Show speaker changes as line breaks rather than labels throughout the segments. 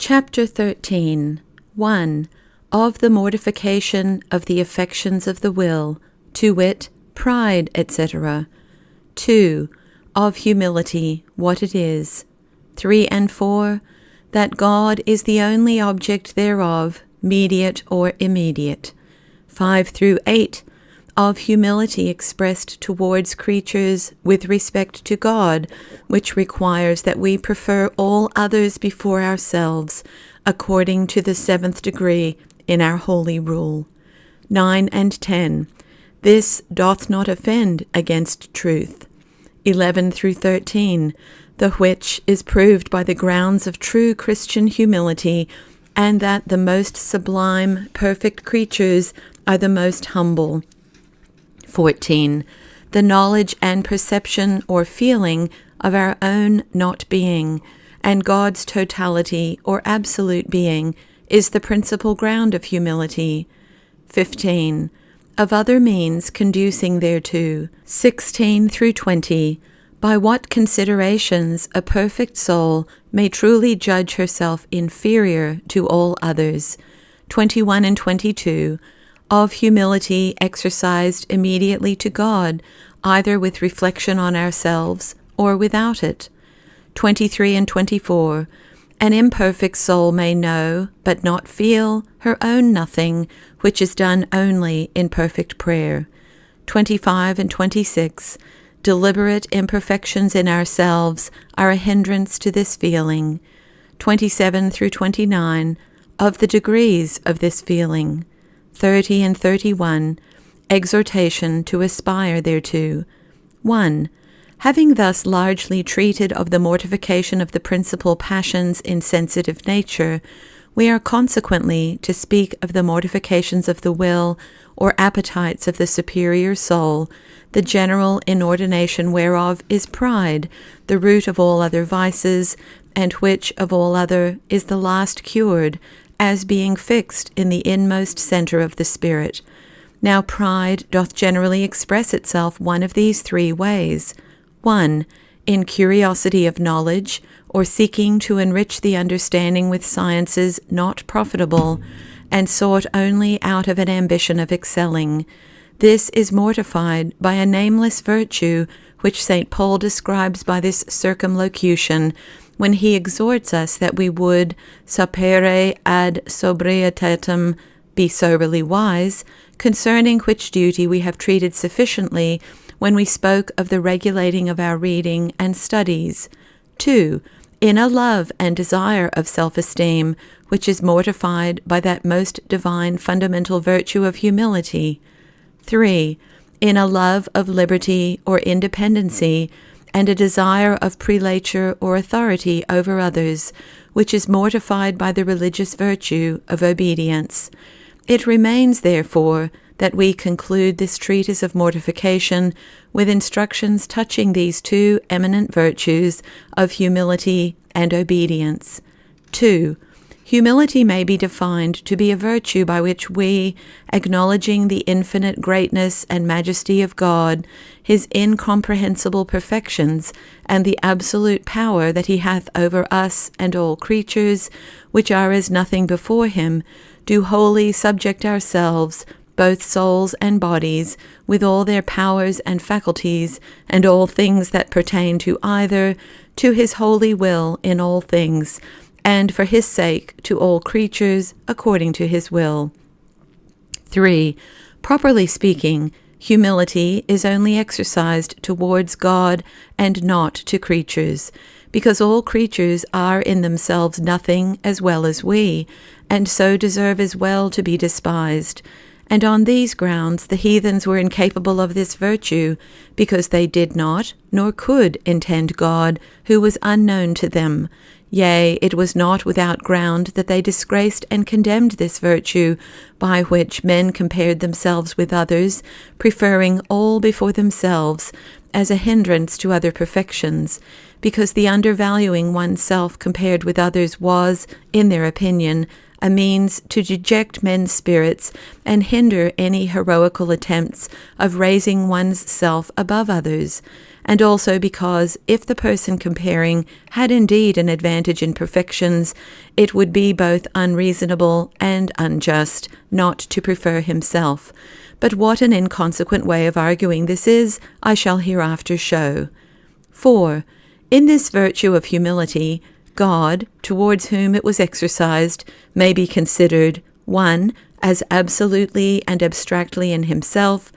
Chapter 13. 1. Of the mortification of the affections of the will, to wit, pride, etc. 2. Of humility, what it is. 3 and 4. That God is the only object thereof, mediate or immediate. 5 through 8. Of humility expressed towards creatures with respect to God, which requires that we prefer all others before ourselves, according to the 7th degree in our holy rule. 9 and 10. This doth not offend against truth. 11 through 13. The which is proved by the grounds of true Christian humility, and that the most sublime, perfect creatures are the most humble. 14. The knowledge and perception or feeling of our own not being, and God's totality or absolute being, is the principal ground of humility. 15. Of other means conducing thereto. 16 through 20. By what considerations a perfect soul may truly judge herself inferior to all others. 21 and 22. Of humility exercised immediately to God, either with reflection on ourselves or without it. 23 and 24. An imperfect soul may know, but not feel, her own nothing, which is done only in perfect prayer. 25 and 26. Deliberate imperfections in ourselves are a hindrance to this feeling. 27 through 29. Of the degrees of this feeling. 30 and 31. Exhortation to aspire thereto. 1. Having thus largely treated of the mortification of the principal passions in sensitive nature, we are consequently to speak of the mortifications of the will or appetites of the superior soul, the general inordination whereof is pride, the root of all other vices, and which of all other is the last cured, as being fixed in the inmost centre of the spirit. Now pride doth generally express itself one of these 3 ways. 1. In curiosity of knowledge, or seeking to enrich the understanding with sciences not profitable, and sought only out of an ambition of excelling. This is mortified by a nameless virtue, which St. Paul describes by this circumlocution, when he exhorts us that we would sapere ad sobrietatem, be soberly wise, concerning which duty we have treated sufficiently when we spoke of the regulating of our reading and studies. 2. In a love and desire of self-esteem, which is mortified by that most divine fundamental virtue of humility. 3. In a love of liberty or independency, and a desire of prelature or authority over others, which is mortified by the religious virtue of obedience. It remains, therefore, that we conclude this treatise of mortification with instructions touching these 2 eminent virtues of humility and obedience. 2. Humility may be defined to be a virtue by which we, acknowledging the infinite greatness and majesty of God, his incomprehensible perfections, and the absolute power that he hath over us and all creatures, which are as nothing before him, do wholly subject ourselves, both souls and bodies, with all their powers and faculties, and all things that pertain to either, to his holy will in all things, and for his sake to all creatures according to his will. 3. Properly speaking, humility is only exercised towards God and not to creatures, because all creatures are in themselves nothing as well as we, and so deserve as well to be despised. And on these grounds the heathens were incapable of this virtue, because they did not, nor could, intend God, who was unknown to them. Yea, it was not without ground that they disgraced and condemned this virtue, by which men compared themselves with others, preferring all before themselves, as a hindrance to other perfections, because the undervaluing oneself compared with others was, in their opinion, a means to deject men's spirits and hinder any heroical attempts of raising one's self above others, and also because if the person comparing had indeed an advantage in perfections, it would be both unreasonable and unjust not to prefer himself. But what an inconsequent way of arguing this is, I shall hereafter show. 4. In this virtue of humility, God, towards whom it was exercised, may be considered 1. As absolutely and abstractly in himself,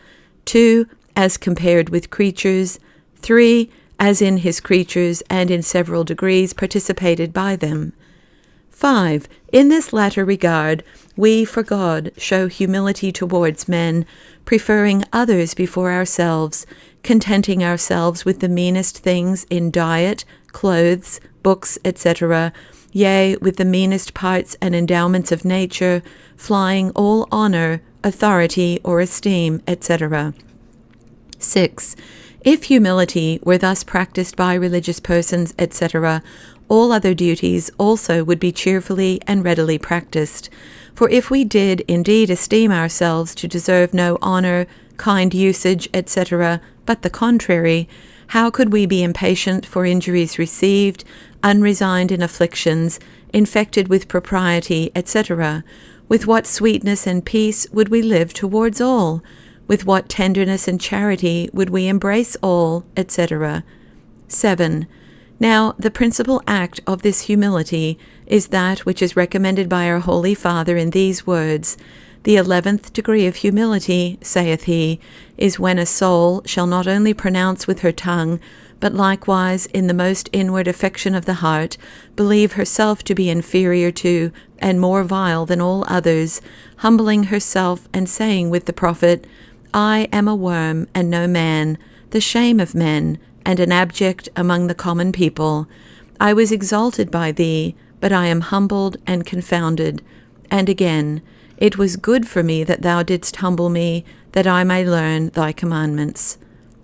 2. As compared with creatures, 3. As in his creatures and in several degrees participated by them. 5. In this latter regard, we for God show humility towards men, preferring others before ourselves, contenting ourselves with the meanest things in diet, clothes, books, etc., yea, with the meanest parts and endowments of nature, flying all honour, authority, or esteem, etc. 6. If humility were thus practised by religious persons, etc., all other duties also would be cheerfully and readily practised. For if we did indeed esteem ourselves to deserve no honour, kind usage, etc., but the contrary, how could we be impatient for injuries received, unresigned in afflictions, infected with propriety, etc.? With what sweetness and peace would we live towards all? With what tenderness and charity would we embrace all, etc.? 7. Now, the principal act of this humility is that which is recommended by our Holy Father in these words: "The 11th degree of humility, saith he, is when a soul shall not only pronounce with her tongue, but likewise in the most inward affection of the heart believe herself to be inferior to and more vile than all others, humbling herself and saying with the prophet, I am a worm and no man, the shame of men, and an abject among the common people. I was exalted by thee, but I am humbled and confounded. And again, it was good for me that thou didst humble me, that I may learn thy commandments."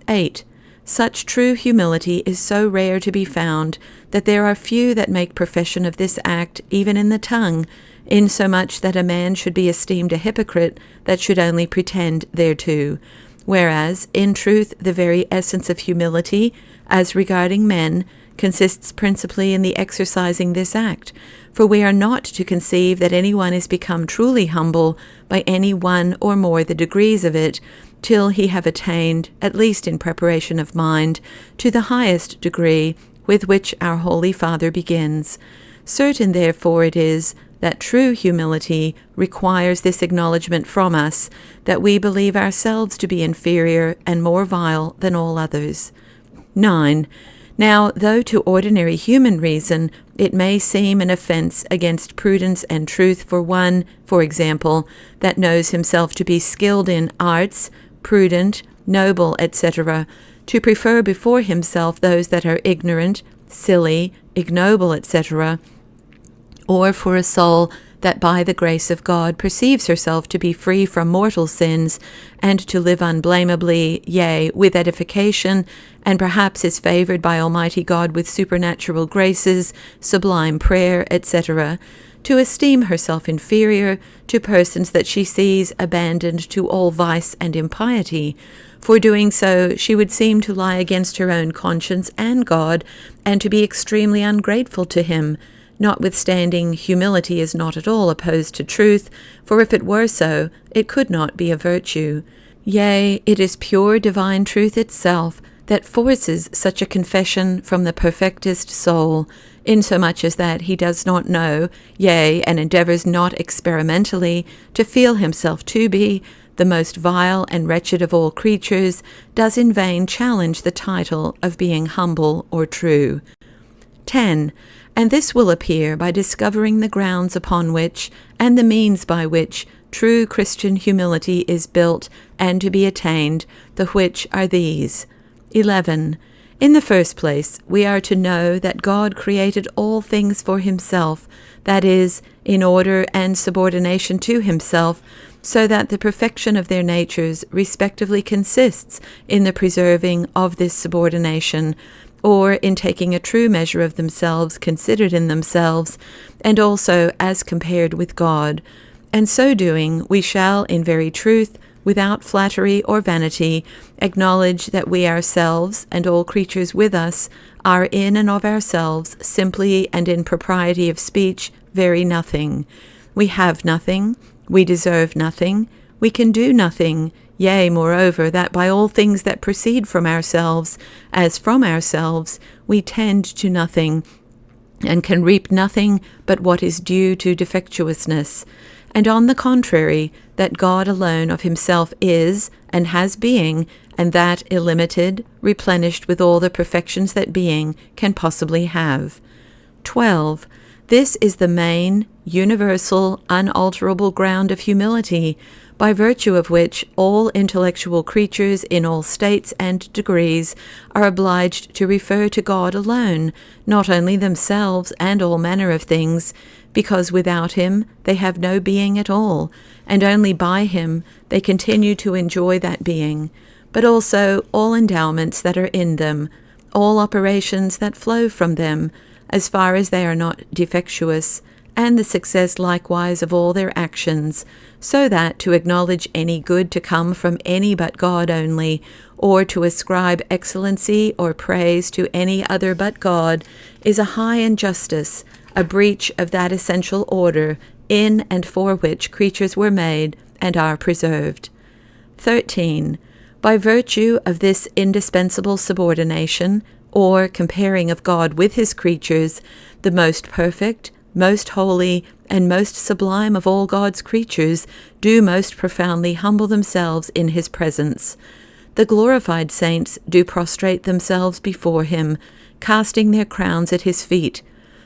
8. Such true humility is so rare to be found that there are few that make profession of this act even in the tongue, insomuch that a man should be esteemed a hypocrite that should only pretend thereto. Whereas, in truth, the very essence of humility, as regarding men, consists principally in the exercising this act, for we are not to conceive that any one is become truly humble by any one or more the degrees of it, till he have attained, at least in preparation of mind, to the highest degree with which our Holy Father begins. Certain therefore it is that true humility requires this acknowledgment from us, that we believe ourselves to be inferior and more vile than all others. 9. Now, though to ordinary human reason it may seem an offence against prudence and truth for one, for example, that knows himself to be skilled in arts, prudent, noble, etc., to prefer before himself those that are ignorant, silly, ignoble, etc., or for a soul that by the grace of God perceives herself to be free from mortal sins, and to live unblameably, yea, with edification, and perhaps is favoured by Almighty God with supernatural graces, sublime prayer, etc., to esteem herself inferior to persons that she sees abandoned to all vice and impiety. For doing so, she would seem to lie against her own conscience and God, and to be extremely ungrateful to him. Notwithstanding, humility is not at all opposed to truth, for if it were so, it could not be a virtue. Yea, it is pure divine truth itself that forces such a confession from the perfectest soul, insomuch as that he does not know, yea, and endeavours not experimentally to feel himself to be the most vile and wretched of all creatures, does in vain challenge the title of being humble or true. 10. And this will appear by discovering the grounds upon which, and the means by which, true Christian humility is built and to be attained, the which are these. 11. In the first place, we are to know that God created all things for himself, that is, in order and subordination to himself, so that the perfection of their natures respectively consists in the preserving of this subordination, or in taking a true measure of themselves considered in themselves, and also as compared with God. And so doing, we shall, in very truth, without flattery or vanity, acknowledge that we ourselves, and all creatures with us, are in and of ourselves, simply and in propriety of speech, very nothing. We have nothing, we deserve nothing, we can do nothing, yea, moreover, that by all things that proceed from ourselves, as from ourselves, we tend to nothing, and can reap nothing but what is due to defectuousness. And on the contrary, that God alone of himself is, and has being, and that illimited, replenished with all the perfections that being can possibly have. 12. This is the main, universal, unalterable ground of humility, by virtue of which all intellectual creatures in all states and degrees are obliged to refer to God alone, not only themselves and all manner of things, because without him they have no being at all, and only by him they continue to enjoy that being, but also all endowments that are in them, all operations that flow from them, as far as they are not defectuous, and the success likewise of all their actions, so that to acknowledge any good to come from any but God only, or to ascribe excellency or praise to any other but God, is a high injustice, a breach of that essential order in and for which creatures were made and are preserved. 13. By virtue of this indispensable subordination, or comparing of God with his creatures, the most perfect, most holy, and most sublime of all God's creatures do most profoundly humble themselves in his presence. The glorified saints do prostrate themselves before him, casting their crowns at his feet.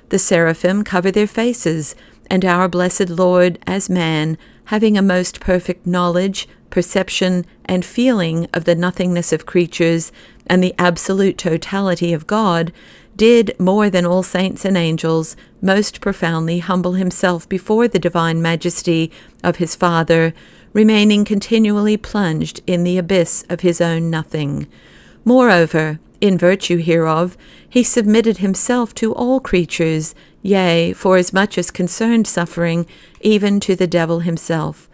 The seraphim cover their faces, and our blessed Lord, as man, having a most perfect knowledge, perception, and feeling of the nothingness of creatures, and the absolute totality of God, did, more than all saints and angels, most profoundly humble himself before the divine majesty of his Father, remaining continually plunged in the abyss of his own nothing. Moreover, in virtue hereof, he submitted himself to all creatures, yea, for as much as concerned suffering, even to the devil himself.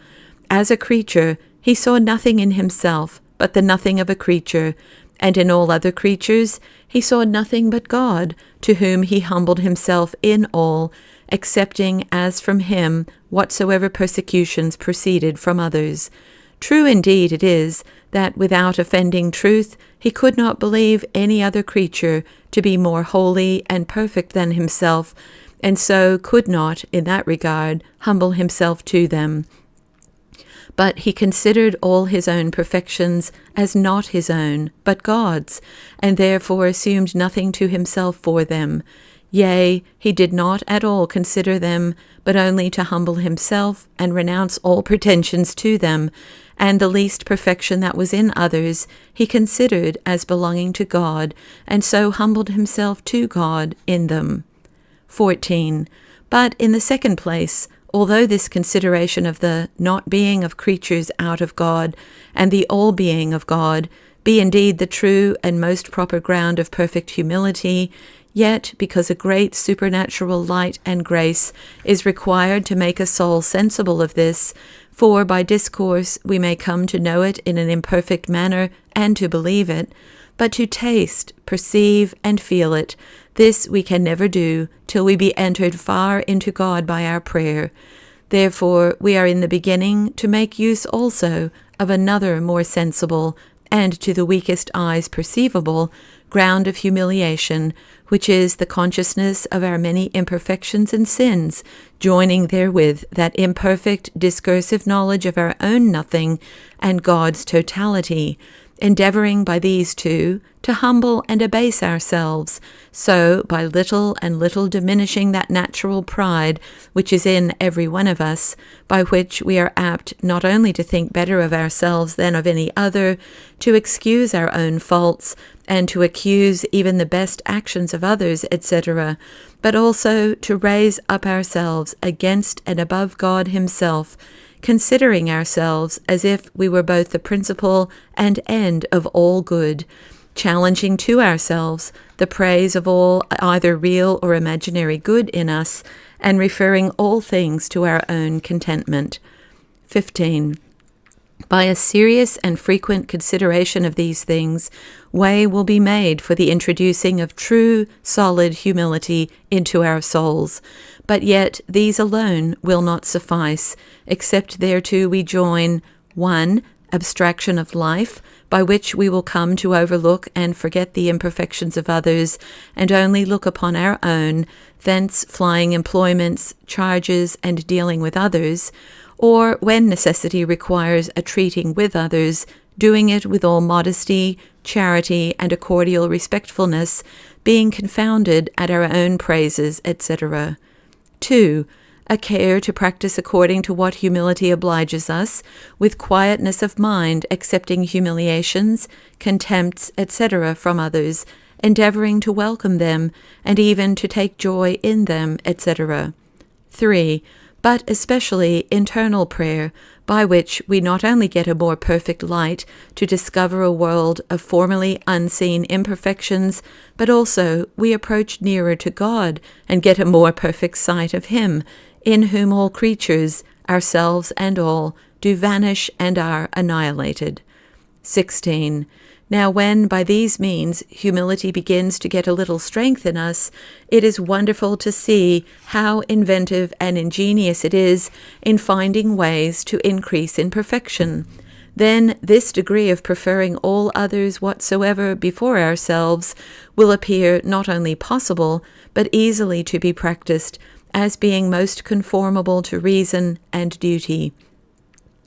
As a creature, he saw nothing in himself but the nothing of a creature, and in all other creatures he saw nothing but God, to whom he humbled himself in all, accepting as from him whatsoever persecutions proceeded from others. True indeed it is, that without offending truth he could not believe any other creature to be more holy and perfect than himself, and so could not, in that regard, humble himself to them. But he considered all his own perfections as not his own, but God's, and therefore assumed nothing to himself for them. Yea, he did not at all consider them, but only to humble himself and renounce all pretensions to them, and the least perfection that was in others he considered as belonging to God, and so humbled himself to God in them. 14. But in the second place, although this consideration of the not being of creatures out of God, and the all being of God, be indeed the true and most proper ground of perfect humility, yet because a great supernatural light and grace is required to make a soul sensible of this, for by discourse we may come to know it in an imperfect manner and to believe it, but to taste, perceive, and feel it, this we can never do till we be entered far into God by our prayer. Therefore we are in the beginning to make use also of another more sensible, and to the weakest eyes perceivable, ground of humiliation, which is the consciousness of our many imperfections and sins, joining therewith that imperfect discursive knowledge of our own nothing and God's totality, endeavoring by these two to humble and abase ourselves, so by little and little diminishing that natural pride which is in every one of us, by which we are apt not only to think better of ourselves than of any other, to excuse our own faults, and to accuse even the best actions of others, etc., but also to raise up ourselves against and above God himself, considering ourselves as if we were both the principle and end of all good, challenging to ourselves the praise of all either real or imaginary good in us, and referring all things to our own contentment. 15. By a serious and frequent consideration of these things, way will be made for the introducing of true, solid humility into our souls. But yet these alone will not suffice, except thereto we join 1. Abstraction of life, by which we will come to overlook and forget the imperfections of others, and only look upon our own, thence flying employments, charges, and dealing with others, or, when necessity requires a treating with others, doing it with all modesty, charity, and a cordial respectfulness, being confounded at our own praises, etc. 2. A care to practice according to what humility obliges us, with quietness of mind, accepting humiliations, contempts, etc. from others, endeavoring to welcome them, and even to take joy in them, etc. 3. But especially internal prayer, by which we not only get a more perfect light to discover a world of formerly unseen imperfections, but also we approach nearer to God and get a more perfect sight of Him, in whom all creatures, ourselves and all, do vanish and are annihilated. 16. Now when by these means humility begins to get a little strength in us, it is wonderful to see how inventive and ingenious it is in finding ways to increase in perfection. Then this degree of preferring all others whatsoever before ourselves will appear not only possible, but easily to be practiced, as being most conformable to reason and duty.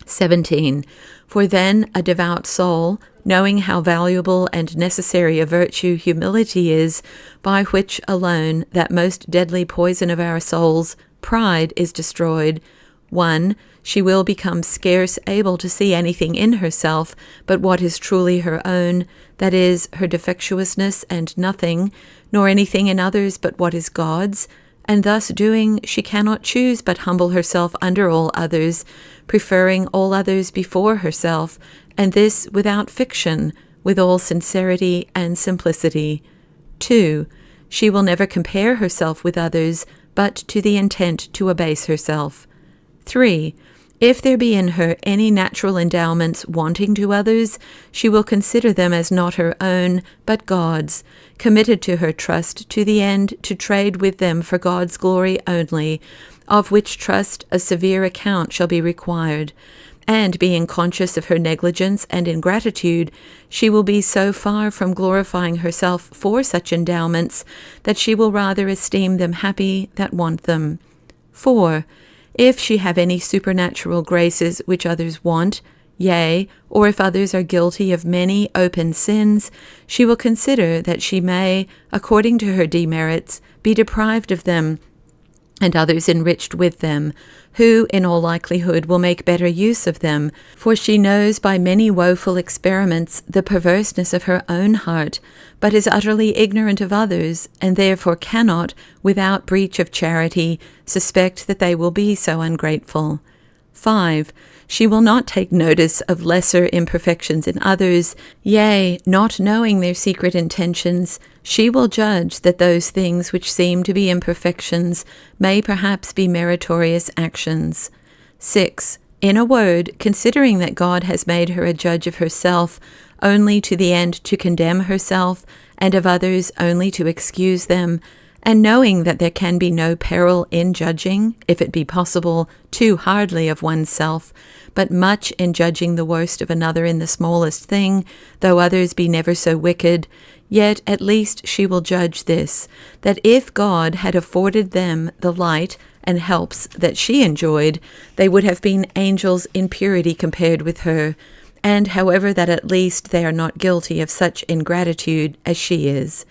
17. For then a devout soul, knowing how valuable and necessary a virtue humility is, by which alone that most deadly poison of our souls, pride, is destroyed, 1. She will become scarce able to see anything in herself but what is truly her own, that is, her defectuousness and nothing, nor anything in others but what is God's, and thus doing she cannot choose but humble herself under all others, preferring all others before herself, and this without fiction, with all sincerity and simplicity. 2. She will never compare herself with others, but to the intent to abase herself. 3. If there be in her any natural endowments wanting to others, she will consider them as not her own, but God's, committed to her trust to the end to trade with them for God's glory only, of which trust a severe account shall be required. And being conscious of her negligence and ingratitude, she will be so far from glorifying herself for such endowments that she will rather esteem them happy that want them. 4. If she have any supernatural graces which others want, yea, or if others are guilty of many open sins, she will consider that she may, according to her demerits, be deprived of them, and others enriched with them, who in all likelihood will make better use of them, for she knows by many woeful experiments the perverseness of her own heart, but is utterly ignorant of others, and therefore cannot, without breach of charity, suspect that they will be so ungrateful. 5. She will not take notice of lesser imperfections in others, yea, not knowing their secret intentions, she will judge that those things which seem to be imperfections may perhaps be meritorious actions. 6. In a word, considering that God has made her a judge of herself only to the end to condemn herself, and of others only to excuse them, and knowing that there can be no peril in judging, if it be possible, too hardly of oneself, but much in judging the worst of another in the smallest thing, though others be never so wicked, yet at least she will judge this, that if God had afforded them the light and helps that she enjoyed, they would have been angels in purity compared with her, and however that at least they are not guilty of such ingratitude as she is.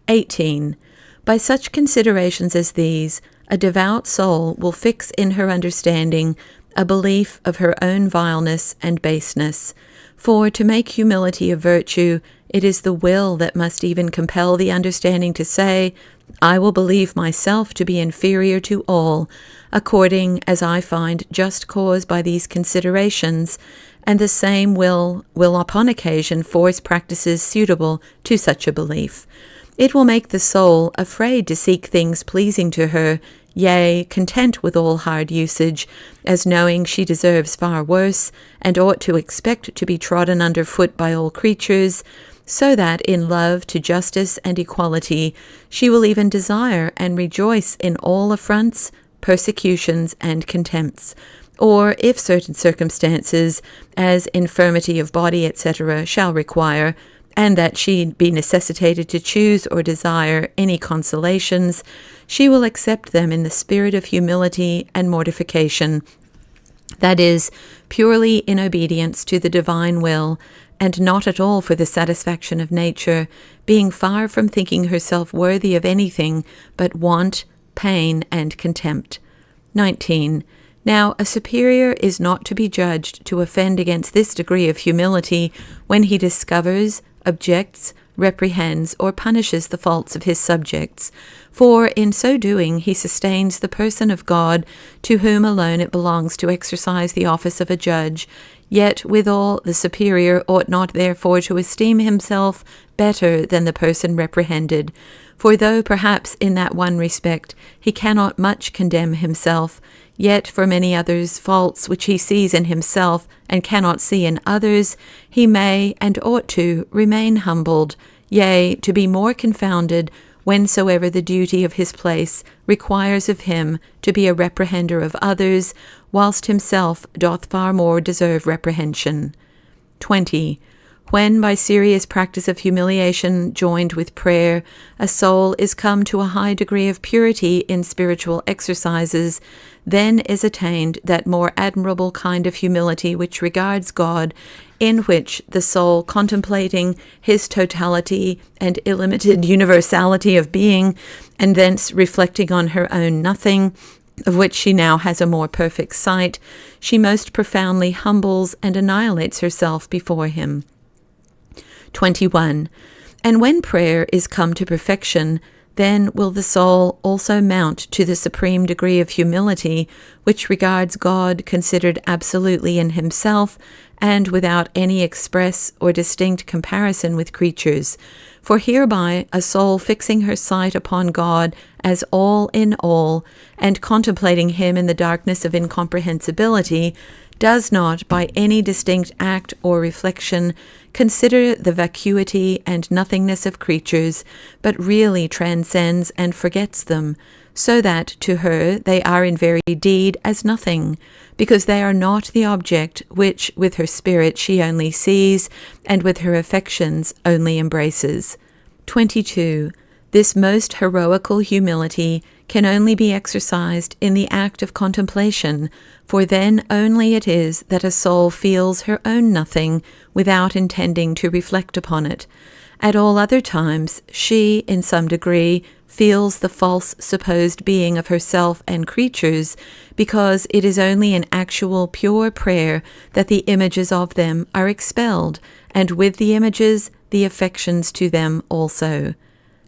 18. By such considerations as these, a devout soul will fix in her understanding a belief of her own vileness and baseness. For to make humility a virtue, it is the will that must even compel the understanding to say, I will believe myself to be inferior to all, according as I find just cause by these considerations, and the same will upon occasion force practices suitable to such a belief. It will make the soul afraid to seek things pleasing to her, yea, content with all hard usage, as knowing she deserves far worse, and ought to expect to be trodden under foot by all creatures, so that in love to justice and equality she will even desire and rejoice in all affronts, persecutions, and contempts, or if certain circumstances, as infirmity of body, etc., shall require, and that she be necessitated to choose or desire any consolations, she will accept them in the spirit of humility and mortification, that is, purely in obedience to the divine will, and not at all for the satisfaction of nature, being far from thinking herself worthy of anything but want, pain, and contempt. 19. Now, a superior is not to be judged to offend against this degree of humility when he discovers, objects, reprehends, or punishes the faults of his subjects, for in so doing he sustains the person of God, to whom alone it belongs to exercise the office of a judge. Yet withal the superior ought not therefore to esteem himself better than the person reprehended, for though perhaps in that one respect he cannot much condemn himself, yet for many others' faults which he sees in himself and cannot see in others, he may and ought to remain humbled, yea, to be more confounded, whensoever the duty of his place requires of him to be a reprehender of others, whilst himself doth far more deserve reprehension. 20. When by serious practice of humiliation joined with prayer, a soul is come to a high degree of purity in spiritual exercises, then is attained that more admirable kind of humility which regards God, in which the soul, contemplating his totality and illimited universality of being, and thence reflecting on her own nothing, of which she now has a more perfect sight, she most profoundly humbles and annihilates herself before him. 21. And when prayer is come to perfection, then will the soul also mount to the supreme degree of humility, which regards God considered absolutely in himself, and without any express or distinct comparison with creatures. For hereby a soul fixing her sight upon God as all in all, and contemplating him in the darkness of incomprehensibility, does not, by any distinct act or reflection, consider the vacuity and nothingness of creatures, but really transcends and forgets them, so that to her they are in very deed as nothing, because they are not the object which with her spirit she only sees, and with her affections only embraces. 22. This most heroical humility can only be exercised in the act of contemplation, for then only it is that a soul feels her own nothing without intending to reflect upon it. At all other times she, in some degree, feels the false supposed being of herself and creatures, because it is only in actual pure prayer that the images of them are expelled, and with the images the affections to them also.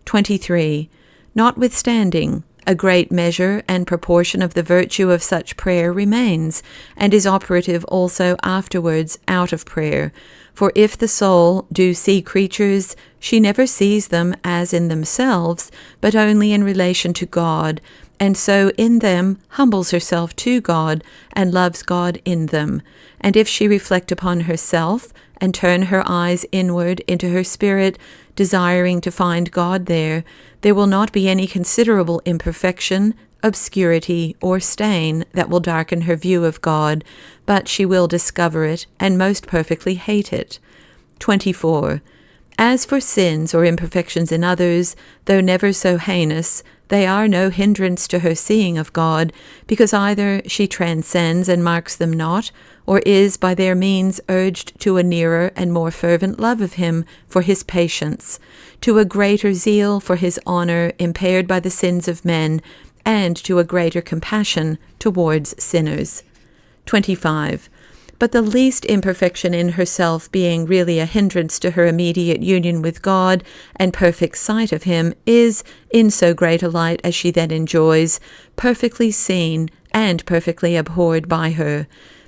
23. Notwithstanding, a great measure and proportion of the virtue of such prayer remains, and is operative also afterwards out of prayer. For if the soul do see creatures, she never sees them as in themselves, but only in relation to God, and so in them humbles herself to God, and loves God in them. And if she reflect upon herself, and turn her eyes inward into her spirit, desiring to find God there will not be any considerable imperfection, obscurity, or stain that will darken her view of God, but she will discover it, and most perfectly hate it. 24. As for sins or imperfections in others, though never so heinous, they are no hindrance to her seeing of God, because either she transcends and marks them not, or is by their means urged to a nearer and more fervent love of him for his patience, to a greater zeal for his honour impaired by the sins of men, and to a greater compassion towards sinners. 25. But the least imperfection in herself being really a hindrance to her immediate union with God and perfect sight of him is, in so great a light as she then enjoys, perfectly seen and perfectly abhorred by her.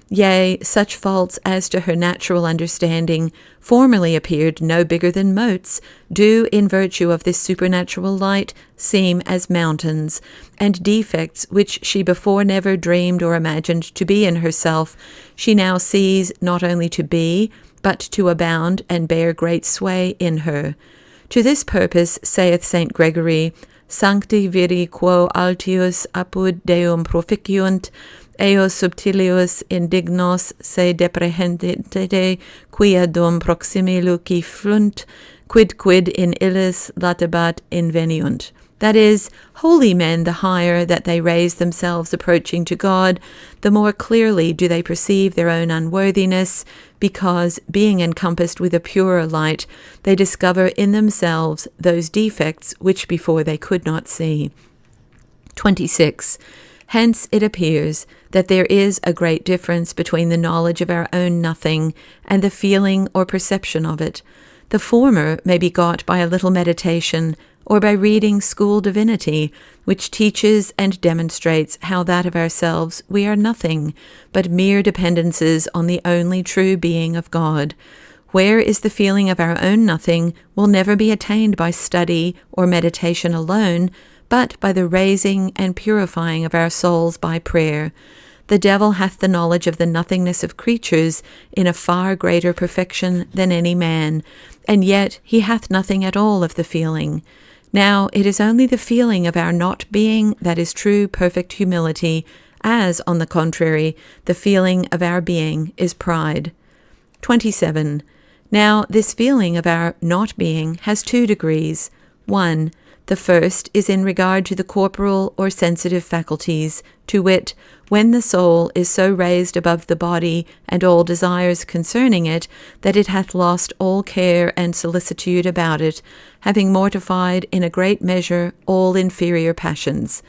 Yea, such faults as to her natural understanding formerly appeared no bigger than motes, do, in virtue of this supernatural light, seem as mountains, and defects which she before never dreamed or imagined to be in herself, she now sees not only to be, but to abound and bear great sway in her. To this purpose, saith St. Gregory, Sancti viri quo altius apud Deum proficiunt, eos subtilius indignos se deprehendente quia dom proximi luci flunt, quid in illis latabat inveniunt. That is, holy men, the higher that they raise themselves approaching to God, the more clearly do they perceive their own unworthiness, because, being encompassed with a purer light, they discover in themselves those defects which before they could not see. 26. Hence it appears that there is a great difference between the knowledge of our own nothing and the feeling or perception of it. The former may be got by a little meditation, or by reading school divinity, which teaches and demonstrates how that of ourselves we are nothing, but mere dependences on the only true being of God. Where is the feeling of our own nothing will never be attained by study or meditation alone, but by the raising and purifying of our souls by prayer. The devil hath the knowledge of the nothingness of creatures in a far greater perfection than any man, and yet he hath nothing at all of the feeling. Now it is only the feeling of our not being that is true perfect humility, as, on the contrary, the feeling of our being is pride. 27. Now this feeling of our not being has 2 degrees. 1. The first is in regard to the corporal or sensitive faculties, to wit, when the soul is so raised above the body and all desires concerning it, that it hath lost all care and solicitude about it, having mortified in a great measure all inferior passions.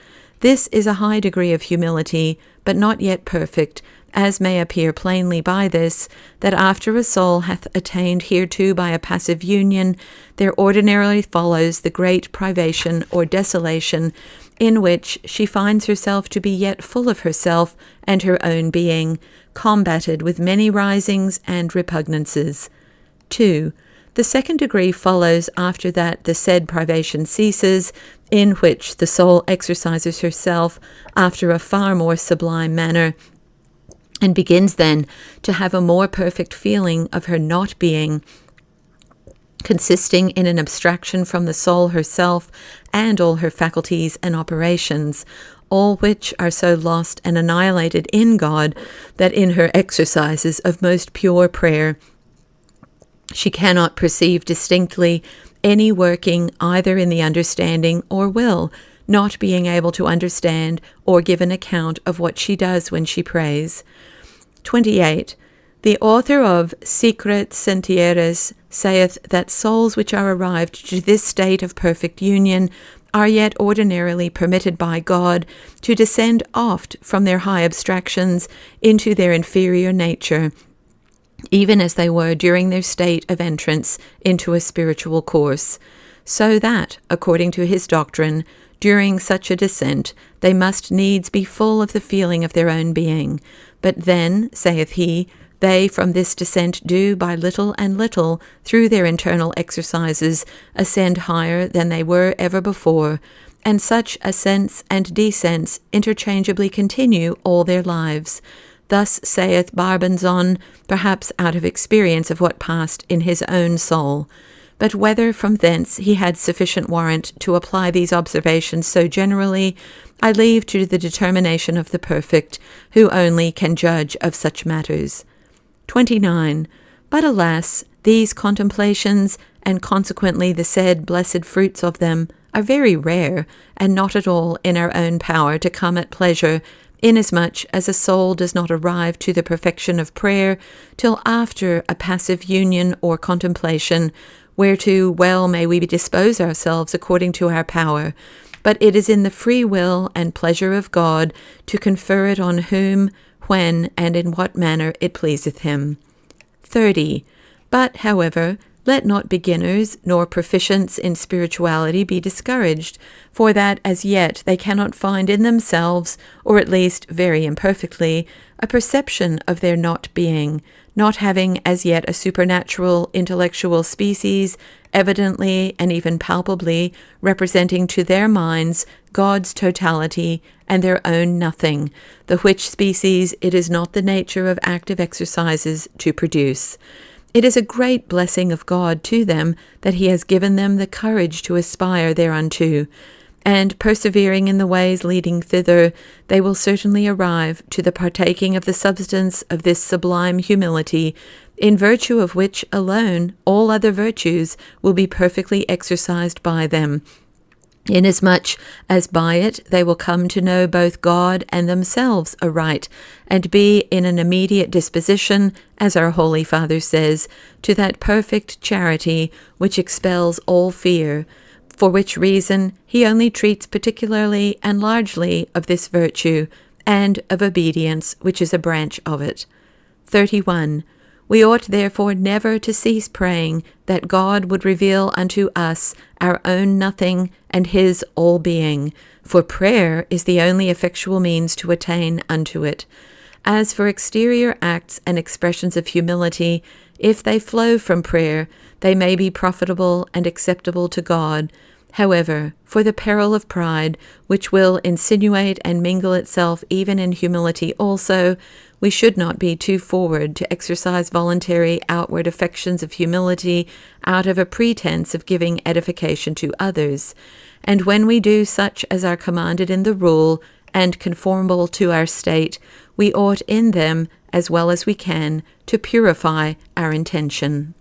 This is a high degree of humility, but not yet perfect, as may appear plainly by this, that after a soul hath attained hereto by a passive union, there ordinarily follows the great privation or desolation, in which she finds herself to be yet full of herself and her own being, combated with many risings and repugnances. 2. The second degree follows after that the said privation ceases, in which the soul exercises herself after a far more sublime manner, and begins then to have a more perfect feeling of her not being, consisting in an abstraction from the soul herself and all her faculties and operations, all which are so lost and annihilated in God that in her exercises of most pure prayer she cannot perceive distinctly any working either in the understanding or will, not being able to understand or give an account of what she does when she prays. 28. The author of Secret Sentieres saith that souls which are arrived to this state of perfect union are yet ordinarily permitted by God to descend oft from their high abstractions into their inferior nature, even as they were during their state of entrance into a spiritual course, so that, according to his doctrine, during such a descent they must needs be full of the feeling of their own being. But then, saith he, they from this descent do by little and little, through their internal exercises, ascend higher than they were ever before, and such ascents and descents interchangeably continue all their lives. Thus saith Barbenzon, perhaps out of experience of what passed in his own soul. But whether from thence he had sufficient warrant to apply these observations so generally, I leave to the determination of the perfect, who only can judge of such matters. 29. But alas, these contemplations, and consequently the said blessed fruits of them, are very rare, and not at all in our own power to come at pleasure, inasmuch as a soul does not arrive to the perfection of prayer till after a passive union or contemplation, whereto well may we dispose ourselves according to our power, but it is in the free will and pleasure of God to confer it on whom, when, and in what manner it pleaseth him. 30. But, however, Let not beginners nor proficients in spirituality be discouraged, for that as yet they cannot find in themselves, or at least very imperfectly, a perception of their not being, not having as yet a supernatural intellectual species, evidently and even palpably representing to their minds God's totality and their own nothing, the which species it is not the nature of active exercises to produce. It is a great blessing of God to them that he has given them the courage to aspire thereunto, and persevering in the ways leading thither, they will certainly arrive to the partaking of the substance of this sublime humility, in virtue of which alone all other virtues will be perfectly exercised by them, inasmuch as by it they will come to know both God and themselves aright, and be in an immediate disposition, as our Holy Father says, to that perfect charity which expels all fear, for which reason he only treats particularly and largely of this virtue, and of obedience, which is a branch of it. 31. We ought therefore never to cease praying that God would reveal unto us our own nothing and his all-being, for prayer is the only effectual means to attain unto it. As for exterior acts and expressions of humility, if they flow from prayer, they may be profitable and acceptable to God. However, for the peril of pride, which will insinuate and mingle itself even in humility also, we should not be too forward to exercise voluntary outward affections of humility out of a pretense of giving edification to others. And when we do such as are commanded in the rule, and conformable to our state, we ought in them, as well as we can, to purify our intention.